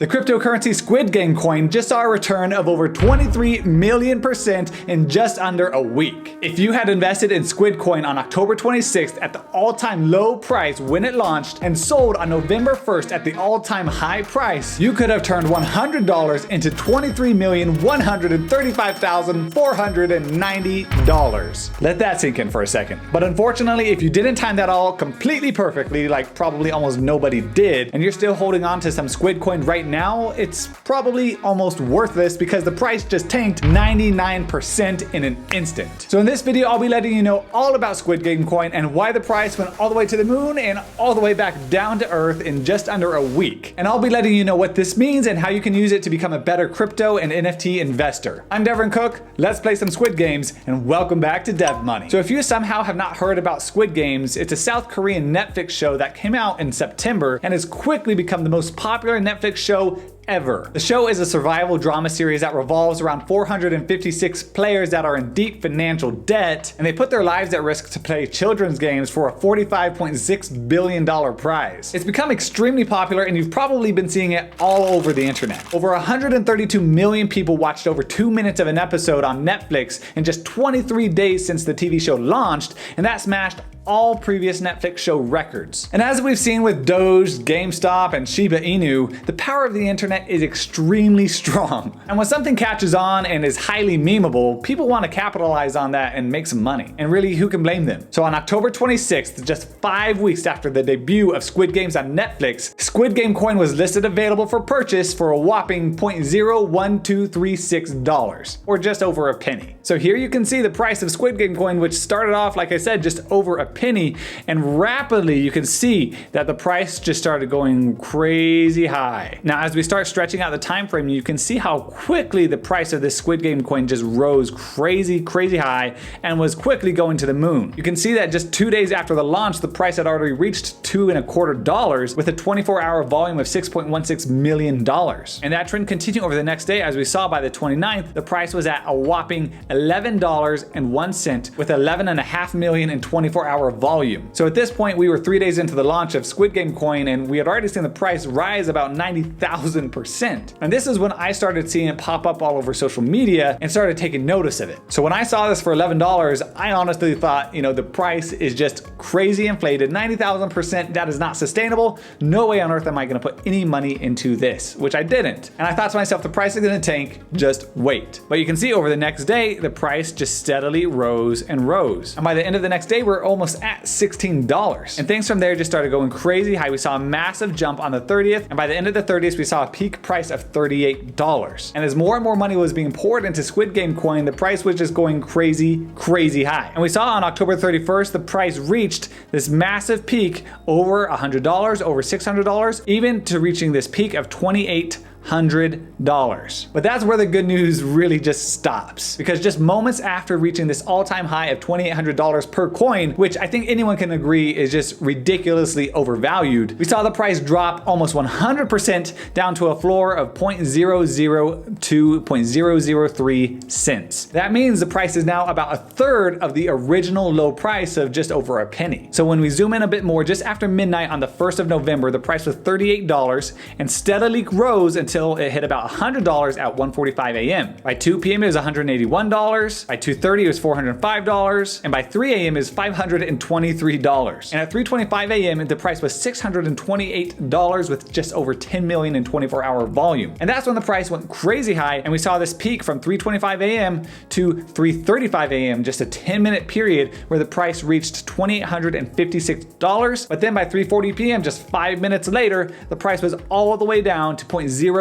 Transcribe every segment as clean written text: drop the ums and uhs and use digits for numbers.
The cryptocurrency Squid Game coin just saw a return of over 23 million% in just under a week. If you had invested in Squid coin on October 26th at the all-time low price when it launched and sold on November 1st at the all-time high price, you could have turned $100 into $23,135,490. Let that sink in for a second. But unfortunately, if you didn't time that all completely perfectly, like probably almost nobody did, and you're still holding on to some Squid coin right now, it's probably almost worthless because the price just tanked 99% in an instant. So in this video, I'll be letting you know all about Squid Game coin and why the price went all the way to the moon and all the way back down to earth in just under a week. And I'll be letting you know what this means and how you can use it to become a better crypto and NFT investor. I'm Devin Cook, let's play some Squid Games, and welcome back to DevMoney. So if you somehow have not heard about Squid Games, it's a South Korean Netflix show that came out in September and has quickly become the most popular Netflix show ever. The show is a survival drama series that revolves around 456 players that are in deep financial debt, and they put their lives at risk to play children's games for a $45.6 billion prize. It's become extremely popular, and you've probably been seeing it all over the internet. Over 132 million people watched over 2 minutes of an episode on Netflix in just 23 days since the TV show launched, and that smashed all previous Netflix show records. And as we've seen with Doge, GameStop, and Shiba Inu, the power of the internet is extremely strong. And when something catches on and is highly memeable, people want to capitalize on that and make some money. And really, who can blame them? So on October 26th, just 5 weeks after the debut of Squid Games on Netflix, Squid Game coin was listed available for purchase for a whopping $0.01236, or just over a penny. So here you can see the price of Squid Game coin, which started off, like I said, just over a penny, and rapidly you can see that the price just started going crazy high. Now as we start stretching out the time frame, you can see how quickly the price of this Squid Game coin just rose crazy high and was quickly going to the moon. You can see that just 2 days after the launch, the price had already reached $2.25 with a 24-hour volume of $6.16 million. And that trend continued over the next day. As we saw, by the 29th, the price was at a whopping $11.01 with 11.5 million in 24-hour volume. So at this point, we were 3 days into the launch of Squid Game coin, and we had already seen the price rise about 90,000%. And this is when I started seeing it pop up all over social media and started taking notice of it. So when I saw this for $11, I honestly thought, the price is just crazy inflated, 90,000%. That is not sustainable. No way on earth am I going to put any money into this, which I didn't. And I thought to myself, the price is going to tank, just wait. But you can see over the next day, the price just steadily rose and rose. And by the end of the next day, we're almost at $16. And things from there just started going crazy high. We saw a massive jump on the 30th, and by the end of the 30th, we saw a peak price of $38. And as more and more money was being poured into Squid Game coin, the price was just going crazy high. And we saw on October 31st, the price reached this massive peak over $100, over $600, even to reaching this peak of $2,800. But that's where the good news really just stops, because just moments after reaching this all-time high of $2,800 per coin, which I think anyone can agree is just ridiculously overvalued, we saw the price drop almost 100% down to a floor of $0.002.003. That means the price is now about a third of the original low price of just over a penny. So when we zoom in a bit more, just after midnight on the 1st of November, the price was $38 and steadily rose until it hit about $100 at 1:45 a.m. By 2 p.m. it was $181, by 2:30 it was $405, and by 3 a.m. it was $523. And at 3:25 a.m. the price was $628 with just over 10 million in 24-hour volume. And that's when the price went crazy high, and we saw this peak from 3:25 a.m. to 3:35 a.m., just a 10-minute period where the price reached $2,856. But then by 3:40 p.m., just 5 minutes later, the price was all the way down to $0.0007,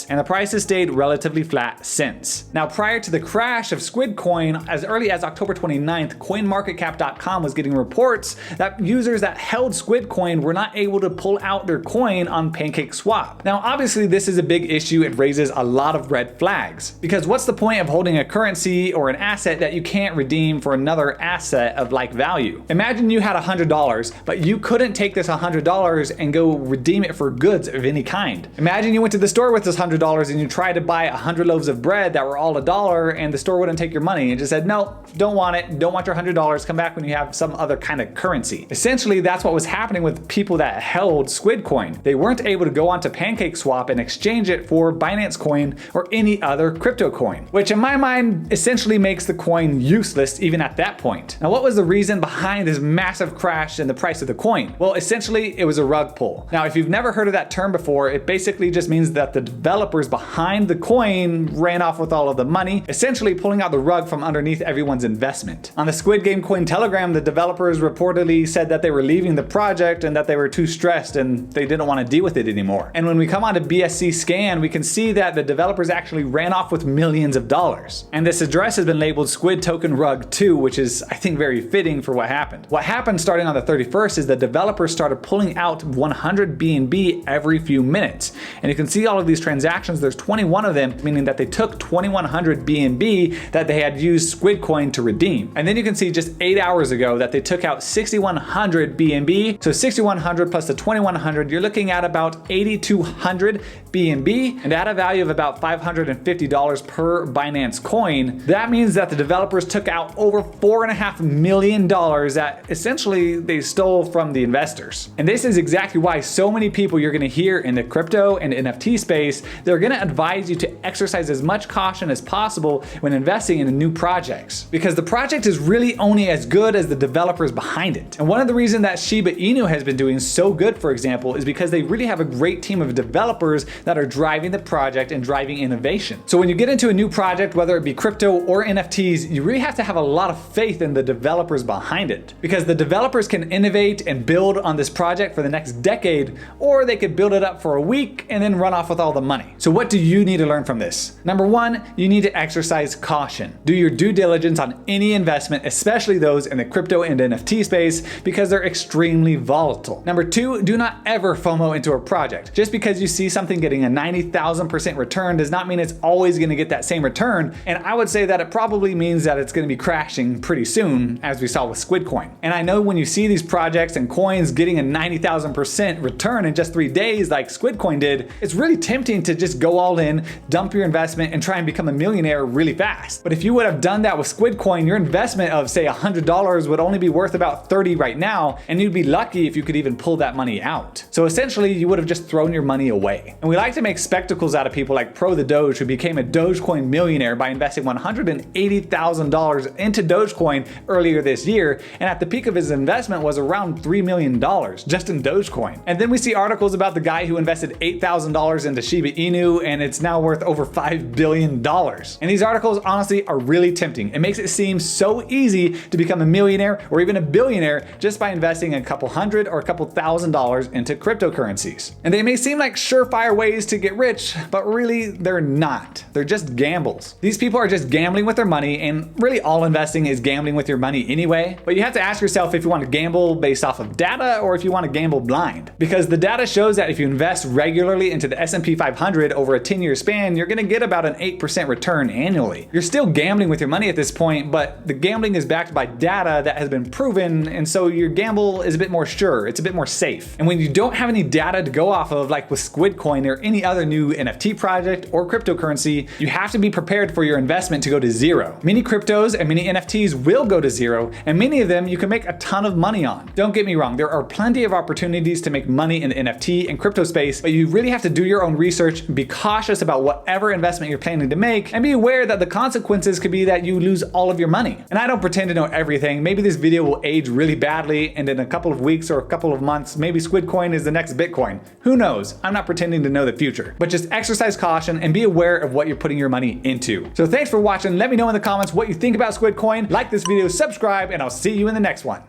and the price has stayed relatively flat since. Now, prior to the crash of Squid Coin, as early as October 29th, CoinMarketCap.com was getting reports that users that held Squid Coin were not able to pull out their coin on PancakeSwap. Now, obviously, this is a big issue. It raises a lot of red flags, because what's the point of holding a currency or an asset that you can't redeem for another asset of like value? Imagine you had $100, but you couldn't take this $100 and go redeem it for goods of any kind. Imagine you went to the store with this $100 and you tried to buy 100 loaves of bread that were all $1 and the store wouldn't take your money and just said, no, don't want it, don't want your $100, come back when you have some other kind of currency. Essentially, that's what was happening with people that held Squid coin. They weren't able to go onto PancakeSwap and exchange it for Binance coin or any other crypto coin, which in my mind essentially makes the coin useless even at that point. Now, what was the reason behind this massive crash in the price of the coin? Well, essentially it was a rug pull. Now, if you've never heard of that term before, it basically just means that the developers behind the coin ran off with all of the money, essentially pulling out the rug from underneath everyone's investment. On the Squid Game coin Telegram, the developers reportedly said that they were leaving the project and that they were too stressed and they didn't want to deal with it anymore. And when we come on to BSC Scan, we can see that the developers actually ran off with millions of dollars. And this address has been labeled Squid Token Rug 2, which is, I think, very fitting for what happened. What happened starting on the 31st is the developers started pulling out 100 BNB every few minutes. And you can see all of these transactions, there's 21 of them, meaning that they took 2100 BNB that they had used Squid coin to redeem. And then you can see just 8 hours ago that they took out 6100 BNB. So 6100 plus the 2100, you're looking at about 8200 BNB, and at a value of about $550 per Binance coin. That means that the developers took out over $4.5 million that essentially they stole from the investors. And this is exactly why so many people you're gonna hear in the crypto and NFT space, they're gonna advise you to exercise as much caution as possible when investing in new projects, because the project is really only as good as the developers behind it. And one of the reasons that Shiba Inu has been doing so good, for example, is because they really have a great team of developers that are driving the project and driving innovation. So when you get into a new project, whether it be crypto or NFTs, you really have to have a lot of faith in the developers behind it, because the developers can innovate and build on this project for the next decade, or they could build it up for a week and then run off with all the money. So what do you need to learn from this? Number one, you need to exercise caution. Do your due diligence on any investment, especially those in the crypto and NFT space, because they're extremely volatile. Number two, do not ever FOMO into a project. Just because you see something getting a 90,000% return does not mean it's always going to get that same return. And I would say that it probably means that it's going to be crashing pretty soon, as we saw with Squid coin. And I know when you see these projects and coins getting a 90,000% return in just 3 days like Squid coin did, it's really tempting to just go all in, dump your investment, and try and become a millionaire really fast. But if you would have done that with Squid coin, your investment of say $100 would only be worth about 30 right now, and you'd be lucky if you could even pull that money out. So essentially, you would have just thrown your money away. And we like to make spectacles out of people like Pro the Doge, who became a Dogecoin millionaire by investing $180,000 into Dogecoin earlier this year, and at the peak of his investment was around $3 million just in Dogecoin. And then we see articles about the guy who invested $8,000 into Shiba Inu, and it's now worth over $5 billion. And these articles honestly are really tempting. It makes it seem so easy to become a millionaire or even a billionaire just by investing a couple hundred or a couple $1,000s into cryptocurrencies. And they may seem like surefire ways to get rich, but really they're not. They're just gambles. These people are just gambling with their money, and really all investing is gambling with your money anyway. But you have to ask yourself if you want to gamble based off of data or if you want to gamble blind. Because the data shows that if you invest regularly into the S&P 500 over a 10-year span, you're going to get about an 8% return annually. You're still gambling with your money at this point, but the gambling is backed by data that has been proven, and so your gamble is a bit more sure, it's a bit more safe. And when you don't have any data to go off of, like with Squid coin or any other new NFT project or cryptocurrency, you have to be prepared for your investment to go to zero. Many cryptos and many NFTs will go to zero, and many of them you can make a ton of money on. Don't get me wrong, there are plenty of opportunities to make money in the NFT and crypto space, but you really have to do your own research, be cautious about whatever investment you're planning to make, and be aware that the consequences could be that you lose all of your money. And I don't pretend to know everything. Maybe this video will age really badly, and in a couple of weeks or a couple of months, maybe Squid coin is the next Bitcoin. Who knows? I'm not pretending to know the future, but just exercise caution and be aware of what you're putting your money into. So thanks for watching. Let me know in the comments what you think about Squid coin. Like this video, subscribe, and I'll see you in the next one.